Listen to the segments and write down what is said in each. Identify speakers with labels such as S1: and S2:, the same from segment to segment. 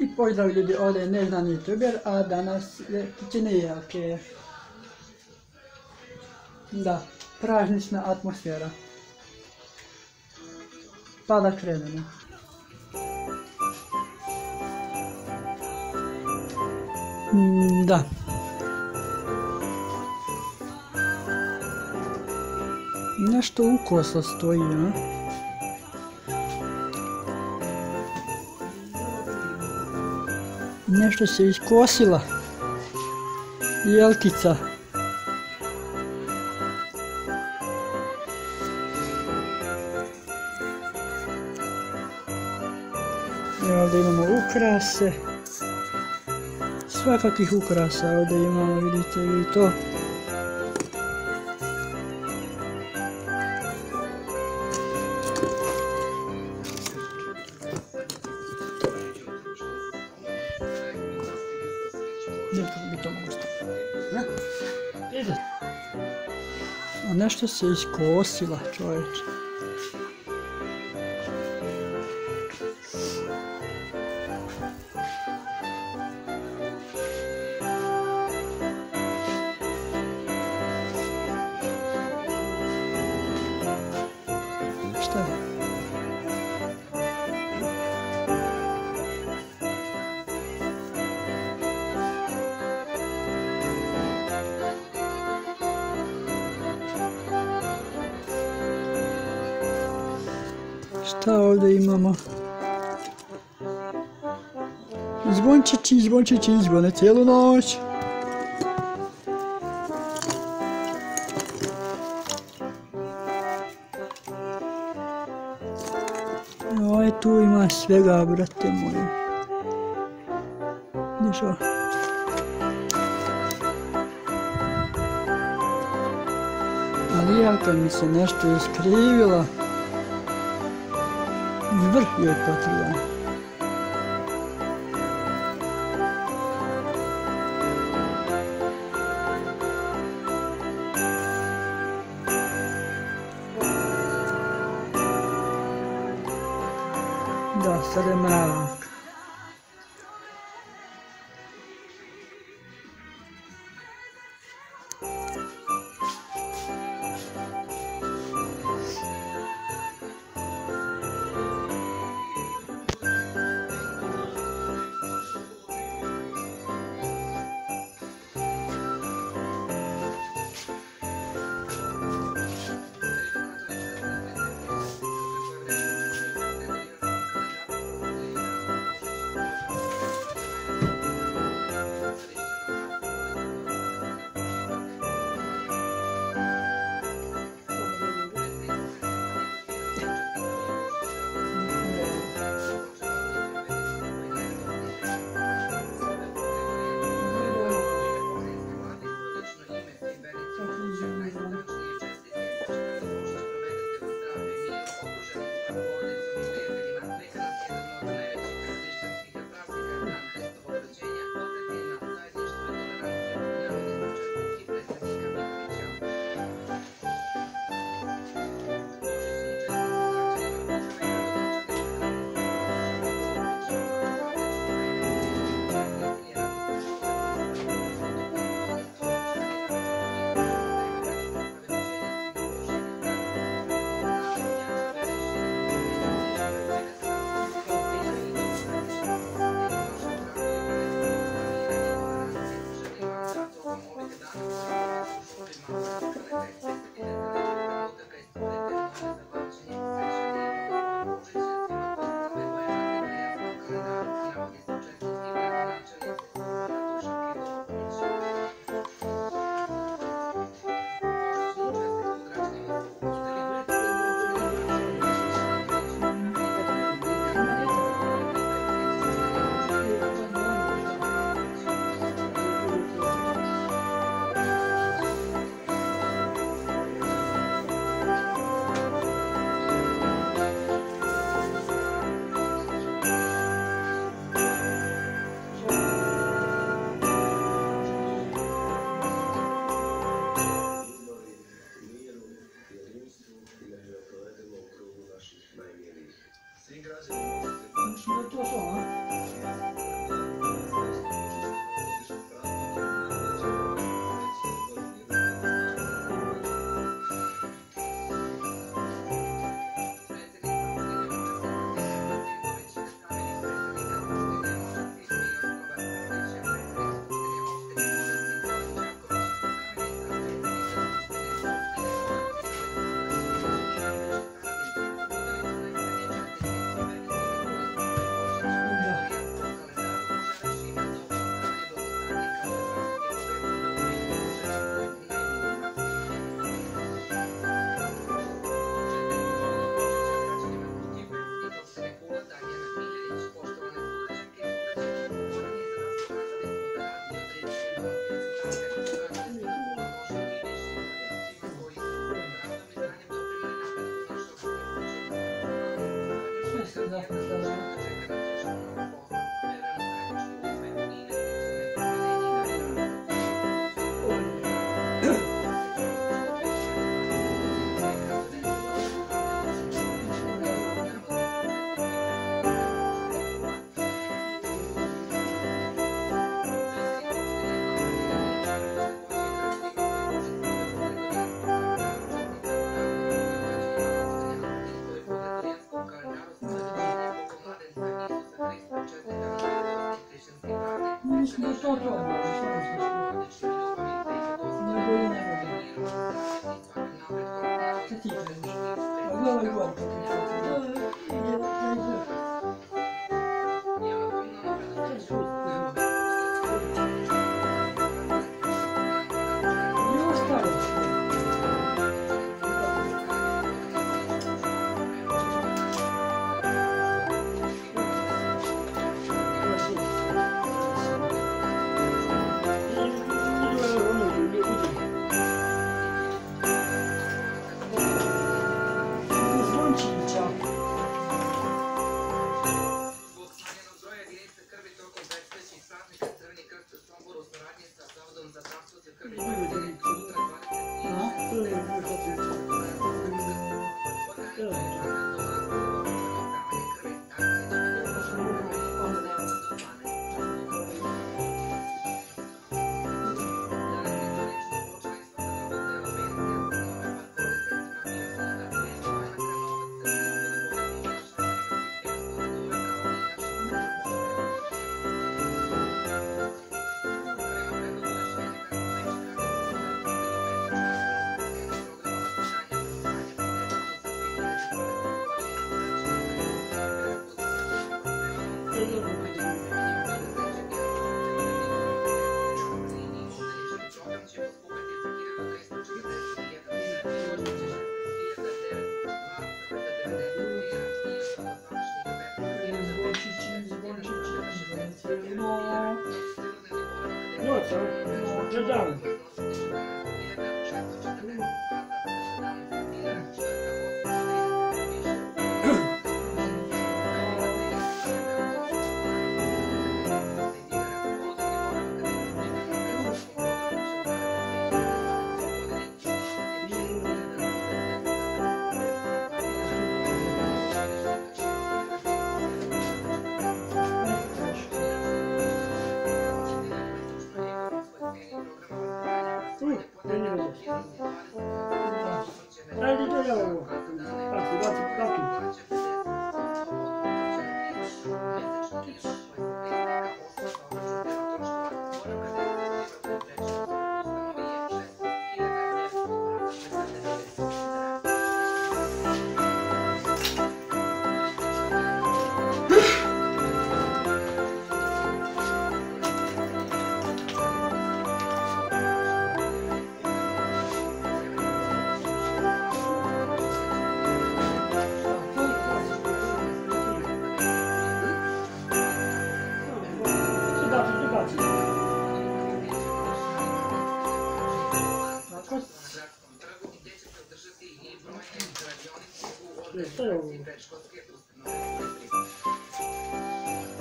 S1: I pozdrav ljudi, ovdje je neznani youtuber, a danas je jelke. Da, pražnična atmosfera. Pa da krenemo. Da. Nešto ukosa stoji, a? Nešto se iskosila. Jelkica. Evo ovdje imamo ukrase. Svakakih ukrasa ovdje imamo, vidite vi to. Nekako bi to mogu staviti. A nešto se iskosila, čovječe. Šta je? Šta ovdje imamo? Zvončići, zvončići, zvone cijelu noć. Oj, tu ima svega, brate moje. Vidiš ovo? Ali jelka mi se nešto iskrivila. Vrh joj potreba. Da, sad je mrak. zafrkala. Mislim da to dobro, ne bolje ne bolje. Šta ti kažeš? A gledaj gore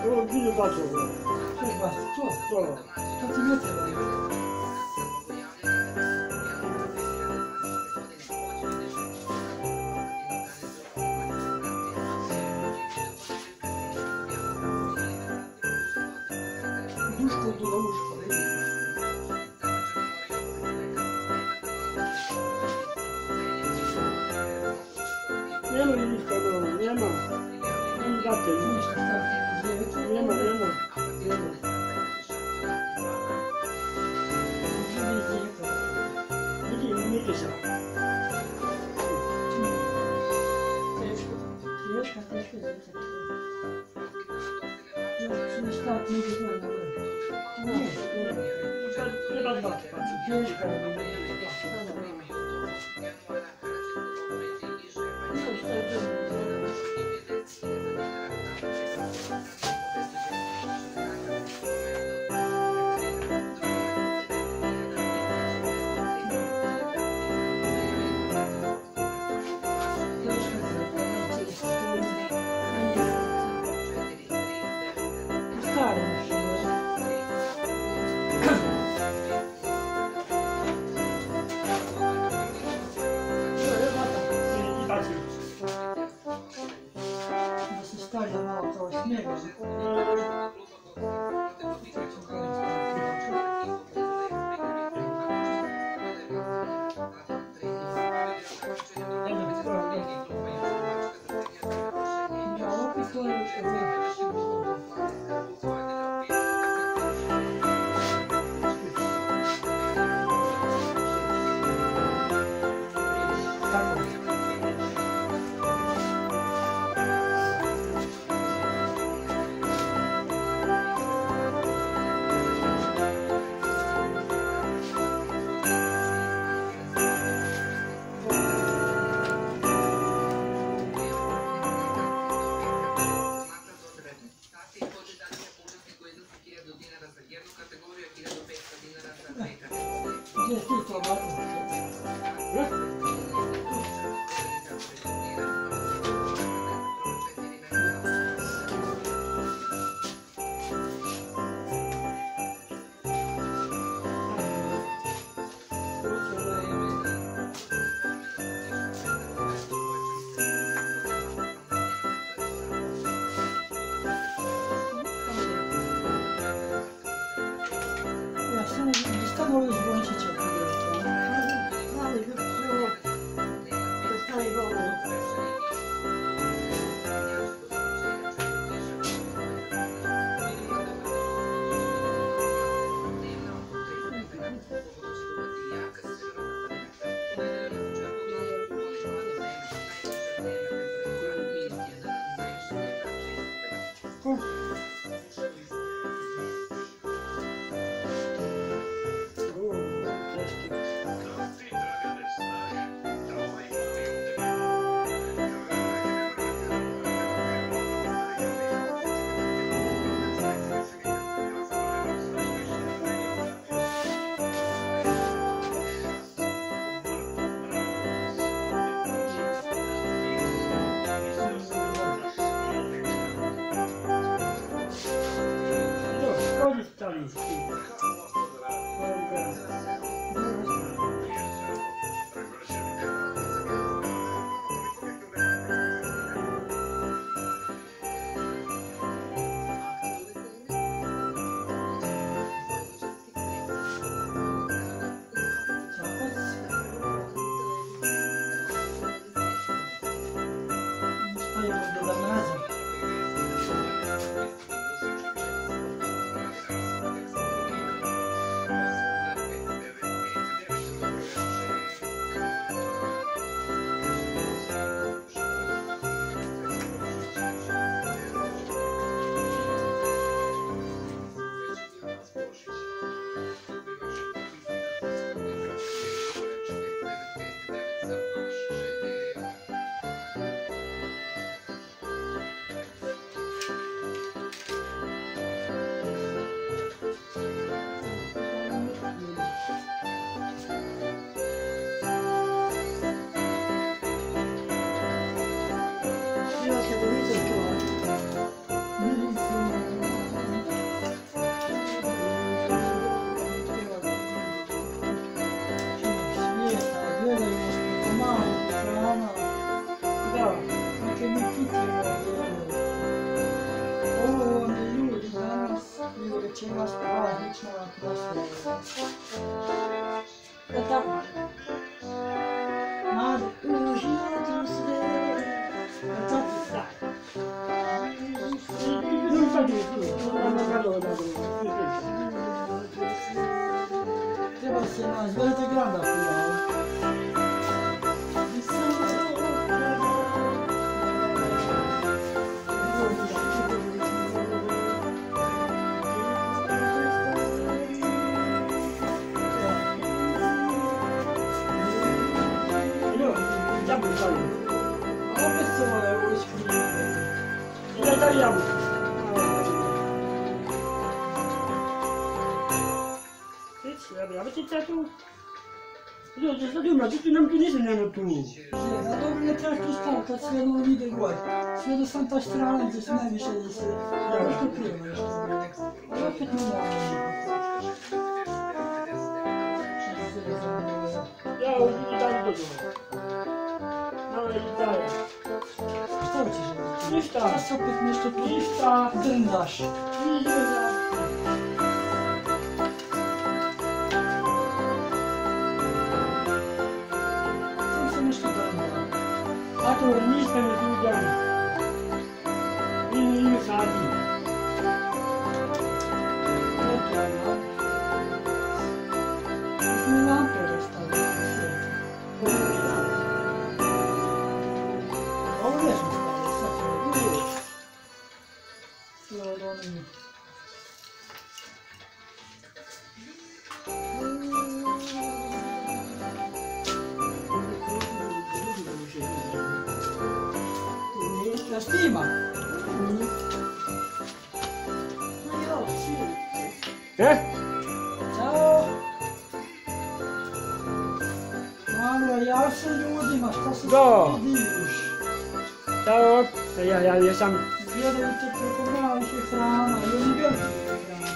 S2: Ovo gdje bacio ovo?
S1: To ti ne treba. Duško do uško.
S2: Nema ništa dobro, nema. Nema date, ništa. Nema. Vidi, nije se.
S1: Teško izvjeti. Ništa, nije znam.
S2: Treba dati.
S1: Teško je. Gdje ti to ovako? Ja sam stano iz Bončića pogledao.
S2: Ali prvo, da stavi ovo. Večeras praznična atmosfera. Tamo.
S1: Nade.
S2: U životu sve.
S1: Da.
S2: Non fa di più, non fa allora.
S1: Treba se nazvati granda pila.
S2: Italiano. Avete tu? Io ti sto dicendo, tutti non finiscono tu.
S1: A dobro ne trebaš tu stati kad sve jedno ide gore. Sve do sam ta strana gdje se najviše gdje se... Ja baš to krivo nešto. Ali opet ne mogu.
S2: Ja u Italiji dođu. Na Italiji.
S1: Šta hoćeš raditi?
S2: Ništa.
S1: Šta se opet nešto tu
S2: Ništa.
S1: drndaš?
S2: Ništa.
S1: Sam se nešto drnda.
S2: Tako ništa ne dođe.
S1: wiesz, la stima. Ciao. Allora, ja se ljudima, šta se vidiš?
S2: Ciao. Ja jesam.
S1: Gledaju te preko malih ekrana, i oni veliki ekrana.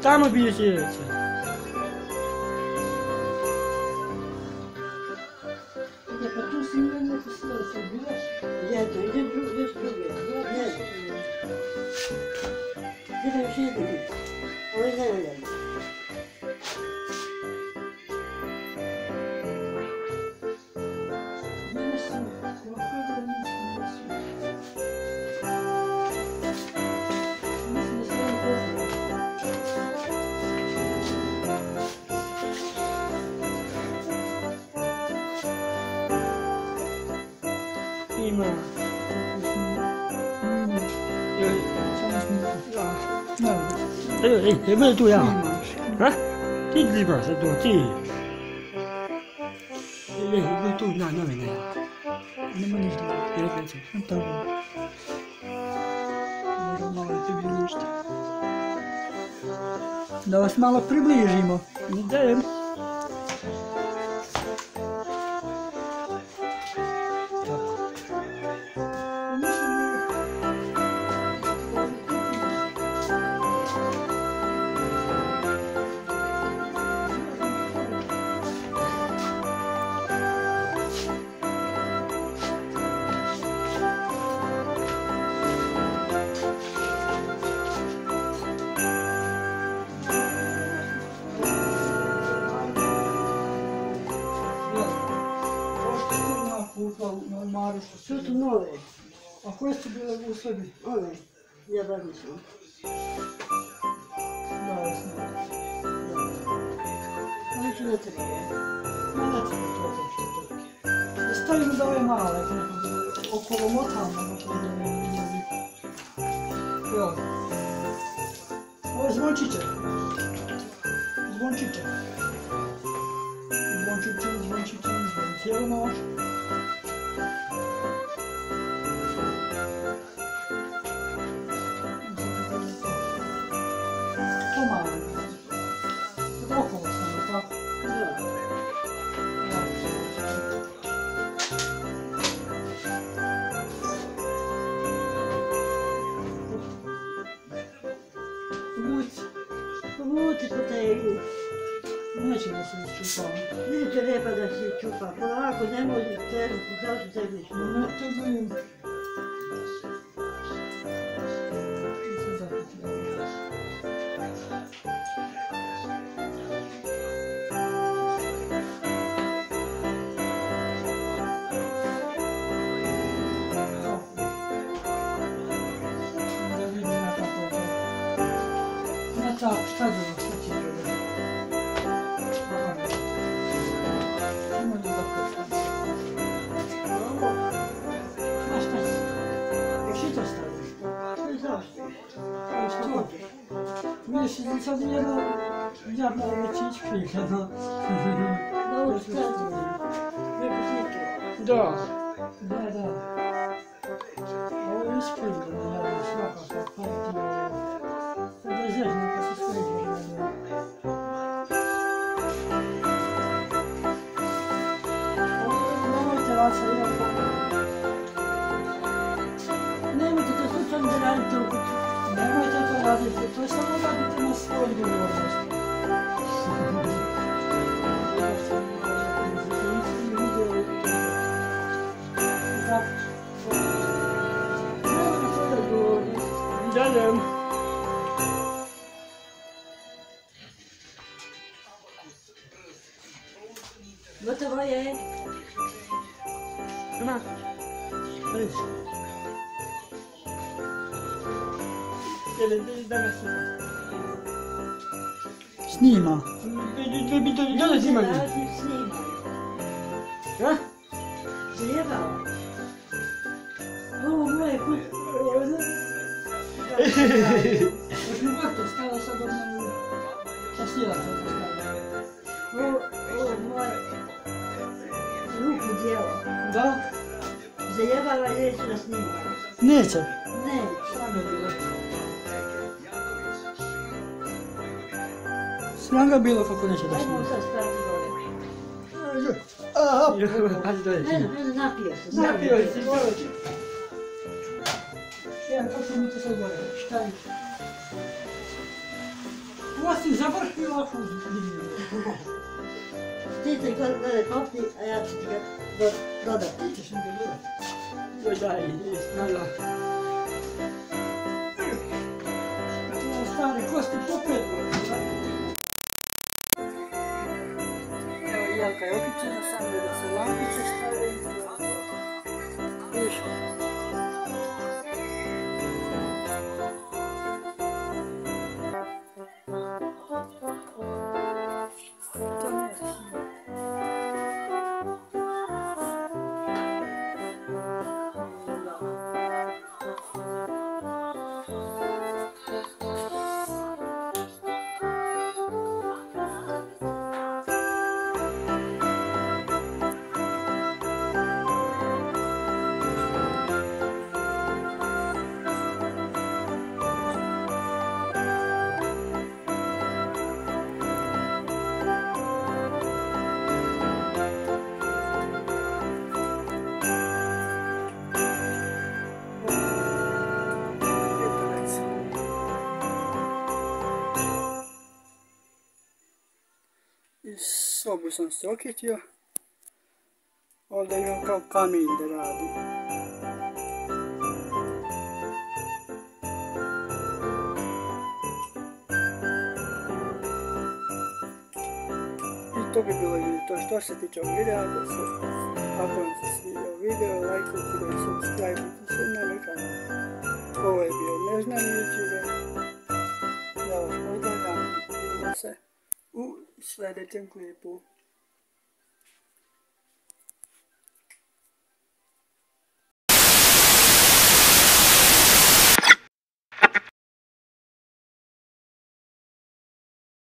S2: Tamo bije sjedeće.
S1: Pa tu si mi neko sve bilaš?
S3: Jedu, idem još druge. Jedu. Idem još jednu. Ovo je neveljeno.
S2: Ima. Bude tu ja. Ti libra se tu, ti. Bude tu, na novine.
S1: Nema ništa. Tamo. Možda malo približiti. Da vas malo približimo.
S2: Idem.
S3: Što su nove?
S1: A koje su bile u sebi?
S3: Ove. Ja razmišljam.
S1: Da, jasno.
S3: Oni su ne treba.
S1: Ma ne treba to točno. Da stavimo da ove male, okolo motamo. Evo. Ovo je zvončiće. Zvončiće. Zvončiće. Cijelu noć.
S3: Povuci po tebi.
S1: Neće da se iščupava.
S3: Neće lijepa da se čupa. Polako, ne može težiti, zašto tebi čupa.
S1: Ne to vidim. Tako, šta bilo, šta će bilo? Ima li tako? A šta će? Još i to staviš?
S3: Zašto?
S1: Što? Vidiš, sad jedna jadna već isprijena.
S3: Da ovo stavim. Lijepo slike.
S2: Da.
S1: Da. Ovo je isprijena, jadna svakako, pa je ti ovo. Da je zežno, pa se sve izvrljeno. Nemojte vas
S3: Nemojte to slučajno da radite u kuću.
S1: Nemojte to raditi, to samo radite na svoju odgovornost.
S3: Nemojte to da odgovornost.
S2: Idem.
S3: Gotovo je.
S2: Ima.
S1: Reći.
S2: da ga snima.
S1: Snima.
S2: Da ga snima.
S3: Radi snimanje.
S2: Ja?
S3: Zajebala. Ovo moje kut...
S1: Još mi vrto stala sad odmah častilaca postavila.
S3: Ovo moje ruku djela.
S1: Da?
S3: Zajebala i neću da snima.
S1: Neće.
S3: Neću.
S1: Sram je bilo. Sram ga bilo kako neće da
S3: Ajmo
S1: snima.
S3: sad sprati dole.
S1: Aha.
S2: Pazi dolje.
S3: Ne, napio se.
S2: Napio si, bolje.
S1: Ja, kako mi to sad gore? Šta je? Ova si završila fuzu.
S3: Ti te gleda kopni, a ja ću ti ga dodati.
S1: Ti ćeš mi ga gledati.
S2: Joj daj, snala.
S1: Ovo stare kosti popet.
S2: Evo Jelka je okićena, samo da se lampice stave. Vidiš? To ne snima. Iz sobu sam se okitio. Ovdje imam kao kamin da radi. I to bi bilo ljudi to što se tiče ovog videa. Ako vam se svidio video, lajkujte ga i subscribe-ujte se na moj kanal. Ovo je bio Neznani YouTuber. Ja vas pozdravljam. Vidimo se u sljedećem klipu.